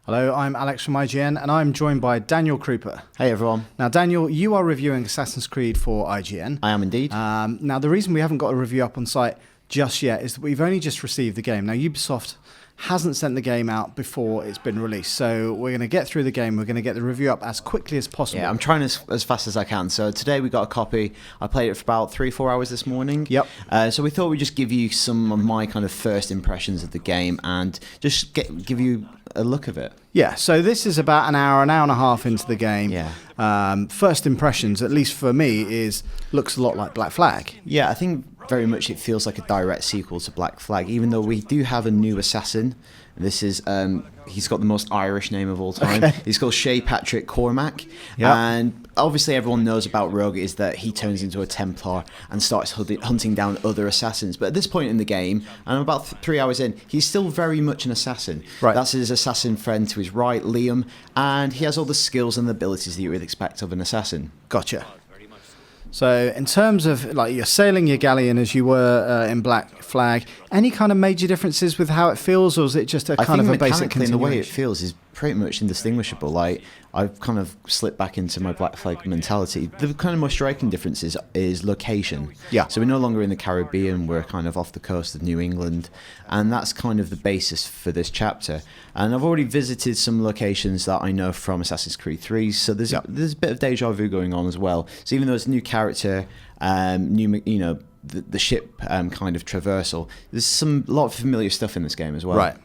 Hello, I'm Alex from IGN, and I'm joined by Daniel Krupa. Hey everyone. Now, Daniel, you are reviewing Assassin's Creed for IGN. I am indeed. Now, the reason we haven't got a review up on site just yet is that we've only just received the game. Now, Ubisoft hasn't sent the game out before it's been released, so we're going to get through the game. We're going to get the review up as quickly as possible. Yeah, I'm trying as fast as I can. So today we got a copy. I played it for about 3-4 hours this morning. Yep. So we thought we'd just give you some of my kind of first impressions of the game and just give you a look of it. Yeah, so this is about an hour and a half into the game. Yeah. First impressions, at least for me, looks a lot like Black Flag. Yeah, I think very much it feels like a direct sequel to Black Flag, even though we do have a new assassin. This is, he's got the most Irish name of all time. Okay. He's called Shay Patrick Cormac. Yep. And obviously everyone knows about Rogue is that he turns into a Templar and starts hunting down other assassins. But at this point in the game, and about 3 hours in, he's still very much an assassin. Right. That's his assassin friend to his right, Liam, and he has all the skills and the abilities that you would expect of an assassin. Gotcha. So in terms of, like, you're sailing your galleon as you were in Black Flag, any kind of major differences with how it feels, or is it just a kind of a basic continuation? The way it feels is pretty much indistinguishable. Like, I've kind of slipped back into my Black Flag mentality. The kind of most striking difference is location. Yeah. So we're no longer in the Caribbean, we're kind of off the coast of New England, and that's kind of the basis for this chapter. And I've already visited some locations that I know from Assassin's Creed 3, so there's a bit of deja vu going on as well. So even though it's a new character, the ship kind of traversal, there's a lot of familiar stuff in this game as well. Right.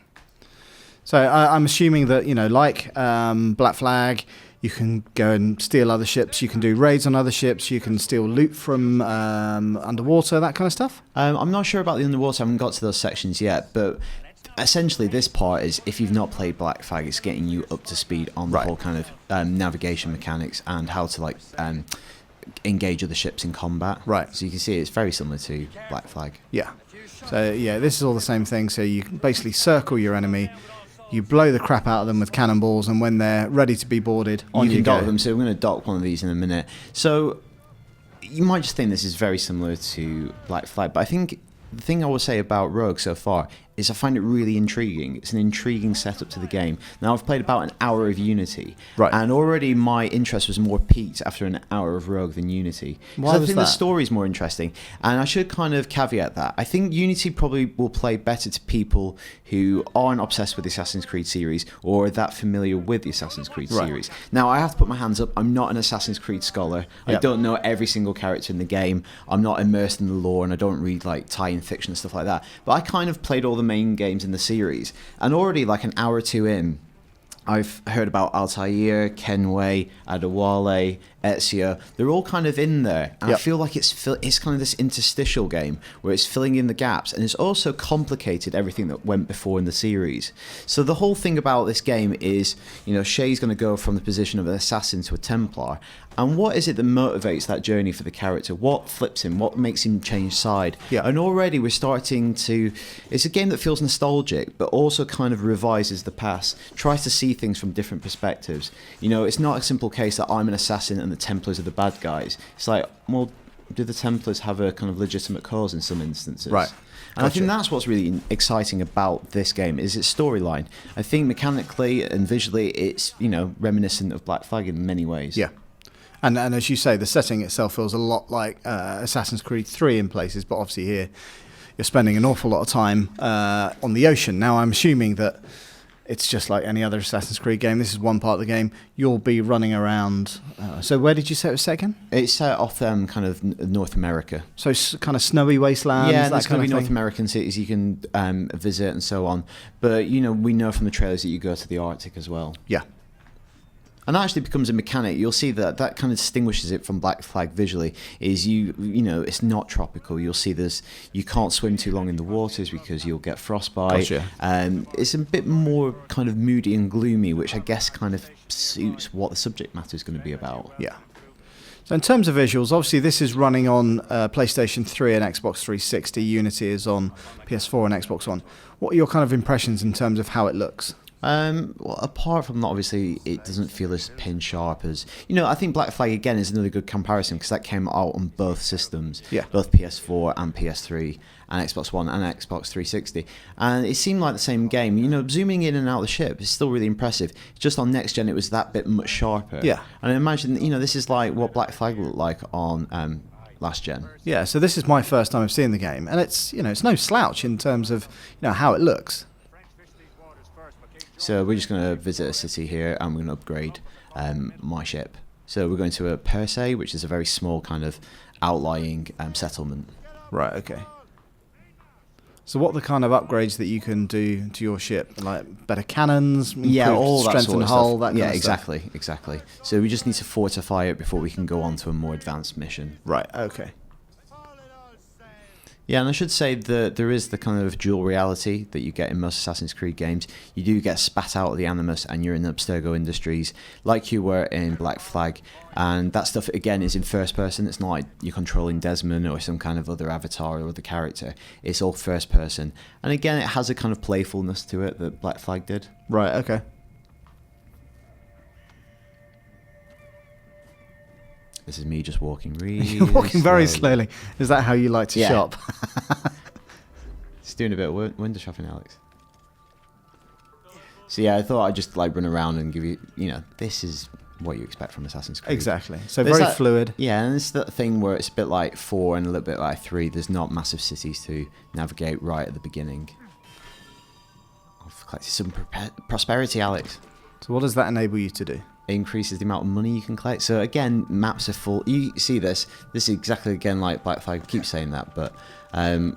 So I'm assuming that, like Black Flag, you can go and steal other ships, you can do raids on other ships, you can steal loot from underwater, that kind of stuff? I'm not sure about the underwater, I haven't got to those sections yet, but essentially this part is, if you've not played Black Flag, it's getting you up to speed on the whole kind of navigation mechanics and how to engage other ships in combat. Right. So you can see it's very similar to Black Flag. Yeah. So yeah, this is all the same thing. So you basically circle your enemy, you blow the crap out of them with cannonballs, and when they're ready to be boarded, you can dock them. So we're going to dock one of these in a minute. So you might just think this is very similar to Black Flag, but I think the thing I will say about Rogue so far is I find it really intriguing. It's an intriguing setup to the game. Now, I've played about an hour of Unity, and already my interest was more piqued after an hour of Rogue than Unity. Why was I think that? the story's more interesting, and I should kind of caveat that. I think Unity probably will play better to people who aren't obsessed with the Assassin's Creed series or are that familiar with the Assassin's Creed series. Now, I have to put my hands up. I'm not an Assassin's Creed scholar. I don't know every single character in the game. I'm not immersed in the lore, and I don't read tie-in fiction and stuff like that. But I kind of played all the main games in the series, and already like an hour or two in, I've heard about Altair, Kenway, Adewale, Ezio. They're all kind of in there, and I feel like it's kind of this interstitial game where it's filling in the gaps, and it's also complicated everything that went before in the series. So the whole thing about this game is, Shay's going to go from the position of an assassin to a Templar, and what is it that motivates that journey for the character? What flips him? What makes him change side? Yeah. And already we're starting to... It's a game that feels nostalgic, but also kind of revises the past, tries to see things from different perspectives. It's not a simple case that I'm an assassin and the Templars are the bad guys. It's like, well, do the Templars have a kind of legitimate cause in some instances? Right. And I think that's what's really exciting about this game, is its storyline. I think mechanically and visually it's, reminiscent of Black Flag in many ways. Yeah. And as you say, the setting itself feels a lot like Assassin's Creed 3 in places, but obviously here you're spending an awful lot of time on the ocean. Now, I'm assuming that it's just like any other Assassin's Creed game. This is one part of the game. You'll be running around. So where did you say it was set again? It's set off kind of North America. So kind of snowy wastelands? Yeah, there's going to be North American cities you can visit and so on. But, we know from the trailers that you go to the Arctic as well. Yeah. And that actually becomes a mechanic. You'll see that kind of distinguishes it from Black Flag visually. Is it's not tropical. You'll see you can't swim too long in the waters because you'll get frostbite. Gotcha. It's a bit more kind of moody and gloomy, which I guess kind of suits what the subject matter is going to be about. Yeah. So in terms of visuals, obviously this is running on PlayStation 3 and Xbox 360. Unity is on PS4 and Xbox One. What are your kind of impressions in terms of how it looks? Well, apart from that, obviously, it doesn't feel as pin sharp as I think Black Flag again is another good comparison because that came out on both systems, Yeah. both PS4 and PS3 and Xbox One and Xbox 360, and it seemed like the same game. Zooming in and out of the ship is still really impressive. Just on next gen, it was that bit much sharper. Yeah. And I imagine this is like what Black Flag looked like on last gen. Yeah, so this is my first time of seeing the game, and it's it's no slouch in terms of how it looks. So we're just going to visit a city here, and we're going to upgrade my ship. So we're going to a Persei, which is a very small kind of outlying settlement. Right. Okay. So what are the kind of upgrades that you can do to your ship? Like better cannons, Yeah, improved all that strength sort and of hull, stuff. that kind Yeah, of exactly, exactly. So we just need to fortify it before we can go on to a more advanced mission. stuff. Right. Okay. Yeah, and I should say that there is the kind of dual reality that you get in most Assassin's Creed games. You do get spat out of the Animus and you're in Abstergo Industries, like you were in Black Flag. And that stuff, again, is in first person. It's not like you're controlling Desmond or some kind of other avatar or other character. It's all first person. And again, it has a kind of playfulness to it that Black Flag did. Right. Okay. This is me just walking really You're walking very slowly. Is that how you like to Yeah. shop? Just doing a bit of window shopping, Alex. So yeah, I thought I'd just like run around and give you, this is what you expect from Assassin's Creed. Exactly. So There's very that- fluid. Yeah, and it's that thing where it's a bit like 4 and a little bit like 3. There's not massive cities to navigate right at the beginning. I've collected some prosperity, Alex. So what does that enable you to do? It increases the amount of money you can collect. So again, maps are full. You see this. This is exactly again like Black Flag. I keep saying that, but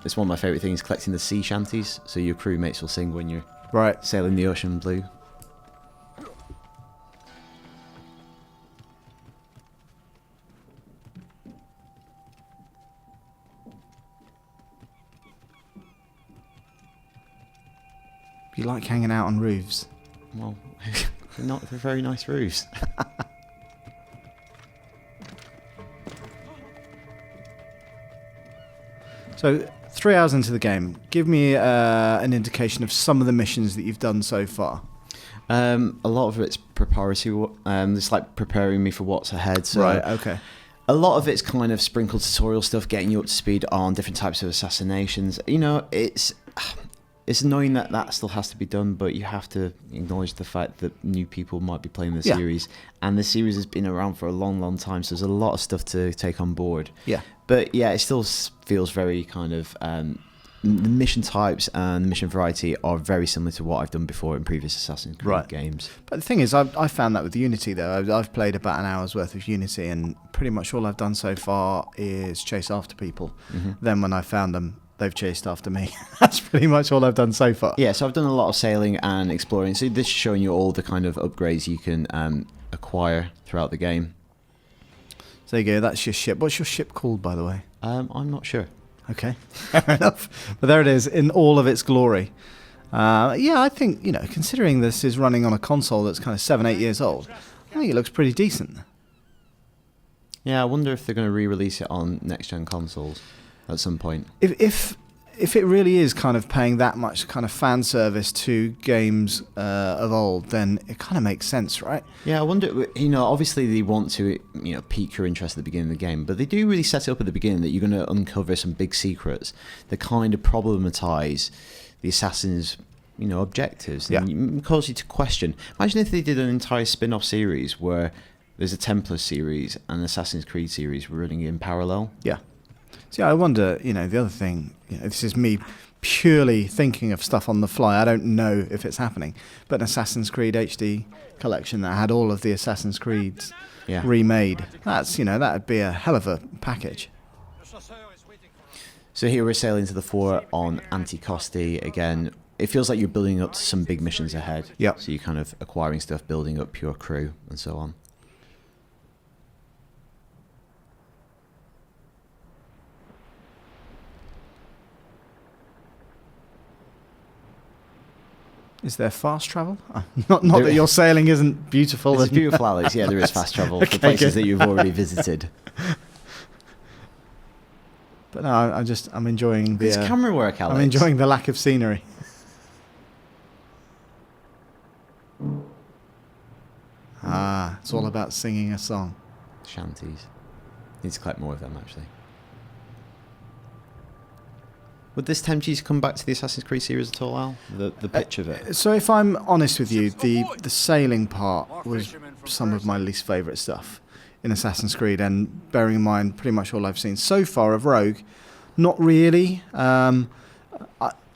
it's one of my favourite things, collecting the sea shanties. So your crewmates will sing when you're Right. sailing the ocean blue. You like hanging out on roofs. Well, they're very nice roofs. So 3 hours into the game, give me an indication of some of the missions that you've done so far. A lot of it's preparatory. It's like preparing me for what's ahead. So Right. Okay. a lot of it's kind of sprinkled tutorial stuff, getting you up to speed on different types of assassinations. It's annoying that still has to be done, but you have to acknowledge the fact that new people might be playing the Yeah. series, and the series has been around for a long, long time, so there's a lot of stuff to take on board. Yeah. But yeah, it still feels very kind of the mission types and the mission variety are very similar to what I've done before in previous Assassin's Creed Right. games. But the thing is, I found that with Unity though. I've played about an hour's worth of Unity, and pretty much all I've done so far is chase after people. Mm-hmm. Then when I found them, they've chased after me. That's pretty much all I've done so far. Yeah, so I've done a lot of sailing and exploring. So this is showing you all the kind of upgrades you can acquire throughout the game. So there you go. That's your ship. What's your ship called, by the way? I'm not sure. Okay, fair enough. But there it is in all of its glory. Yeah, I think, considering this is running on a console that's kind of 7-8 years old, I think it looks pretty decent. Yeah, I wonder if they're going to re-release it on next-gen consoles at some point. If it really is kind of paying that much kind of fan service to games of old, then it kind of makes sense, right? Yeah, I wonder, obviously they want to, pique your interest at the beginning of the game, but they do really set it up at the beginning that you're going to uncover some big secrets that kind of problematize the assassin's, objectives and cause you to question. Imagine if they did an entire spin-off series where there's a Templar series and an Assassin's Creed series running in parallel. Yeah. See, I wonder, the other thing, this is me purely thinking of stuff on the fly. I don't know if it's happening. But an Assassin's Creed HD collection that had all of the Assassin's Creeds Yeah. remade, that'd be a hell of a package. So here we're sailing to the fort on Anticosti again. It feels like you're building up to some big missions ahead. Yeah. So you're kind of acquiring stuff, building up your crew, and so on. Is there fast travel? Not There- that your sailing isn't beautiful. It's and- beautiful, Alex. Yeah, there is fast travel for Okay, places good. that you've already visited. But no, I'm enjoying the. It's camera work, Alex. I'm enjoying the lack of scenery. It's all about singing a song. Shanties. Need to collect more of them, actually. Would this tempt you to come back to the Assassin's Creed series at all, Al? The pitch of it? So if I'm honest with you, the sailing part was some of my least favourite stuff in Assassin's Creed, and bearing in mind pretty much all I've seen so far of Rogue, not really.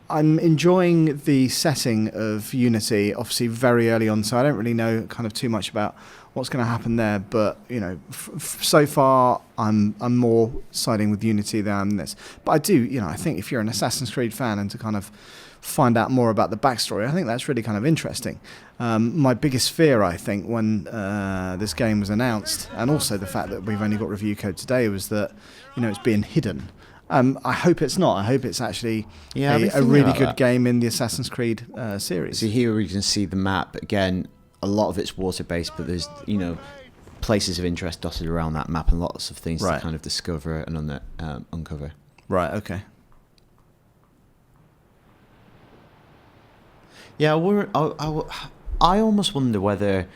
I'm enjoying the setting of Unity, obviously very early on, so I don't really know kind of too much about what's going to happen there. But you know, so far I'm more siding with Unity than this. But I do, you know, I think if you're an Assassin's Creed fan and to kind of find out more about the backstory, I think that's really kind of interesting. My biggest fear, I think, when this game was announced, and also the fact that we've only got review code today, was that, you know, it's being hidden. I hope it's not. I hope it's actually a really good game in the Assassin's Creed series. So here we can see the map. Again, a lot of it's water-based, but there's, you know, places of interest dotted around that map and lots of things to kind of discover and uncover. Right, okay. Yeah, I almost wonder whether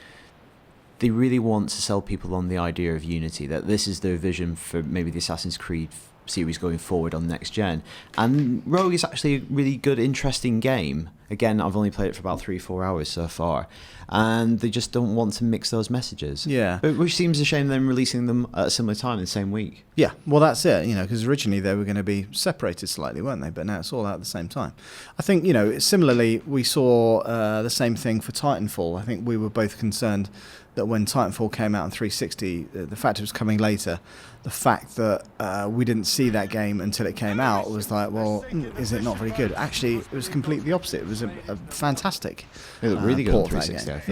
they really want to sell people on the idea of Unity, that this is their vision for maybe the Assassin's Creed series going forward on next gen. And Rogue is actually a really good, interesting game. Again, I've only played it for about 3-4 hours so far, and they just don't want to mix those messages. Yeah, which seems a shame, them releasing them at a similar time in the same week. Yeah, well, that's it. You know, because originally they were going to be separated slightly, weren't they? But now it's all out at the same time. I think, you know, similarly we saw the same thing for Titanfall. I think we were both concerned that when Titanfall came out on 360, the fact it was coming later, the fact that we didn't see that game until it came out was like, well, is it not very good? Actually, it was completely the opposite. It was a fantastic it looked really good on port 360, that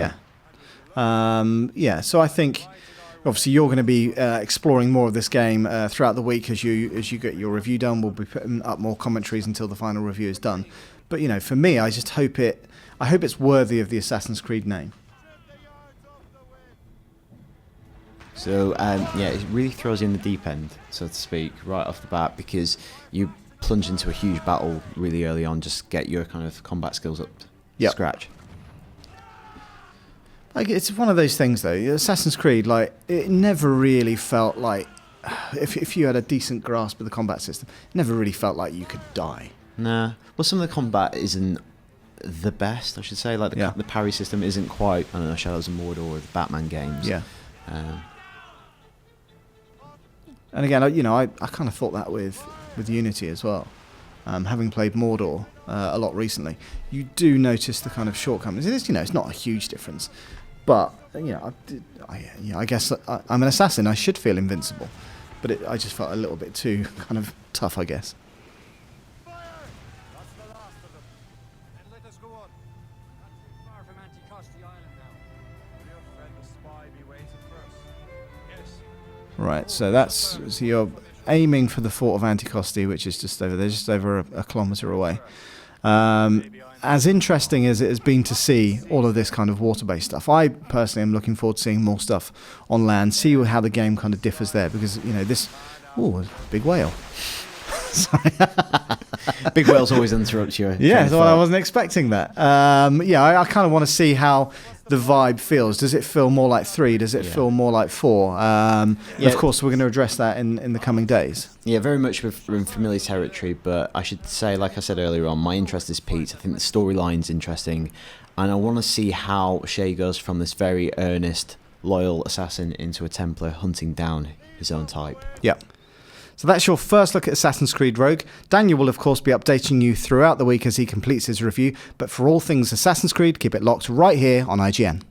game. Yeah. So I think obviously you're going to be exploring more of this game throughout the week as you get your review done. We'll be putting up more commentaries until the final review is done. But you know, for me, I just hope it's worthy of the Assassin's Creed name. So, it really throws you in the deep end, so to speak, right off the bat, because you plunge into a huge battle really early on, just get your kind of combat skills up to scratch. Like, it's one of those things, though. Assassin's Creed, like, it never really felt like, if you had a decent grasp of the combat system, it never really felt like you could die. Nah. Well, some of the combat isn't the best, I should say. Like, the parry system isn't quite, I don't know, Shadows of Mordor or the Batman games. Yeah. And again, you know, I kind of thought that with Unity as well. Having played Mordor a lot recently, you do notice the kind of shortcomings. It is, you know, it's not a huge difference, but you know, I guess I'm an assassin. I should feel invincible, but I just felt a little bit too kind of tough, I guess. Right, so you're aiming for the fort of Anticosti, which is just over there, just over a kilometre away. As interesting as it has been to see all of this kind of water-based stuff, I personally am looking forward to seeing more stuff on land, see how the game kind of differs there, because, you know, big whale. Sorry. Big whales always interrupt you. Yeah, so I wasn't expecting that. I kind of want to see how the vibe feels. Does it feel more like 3? Does it feel more like 4? Of course, we're going to address that in the coming days. Yeah, very much we're in familiar territory, but I should say, like I said earlier on, my interest is peaked. I think the storyline's interesting, and I want to see how Shay goes from this very earnest, loyal assassin into a Templar hunting down his own type. Yeah. So that's your first look at Assassin's Creed Rogue. Daniel will, of course, be updating you throughout the week as he completes his review. But for all things Assassin's Creed, keep it locked right here on IGN.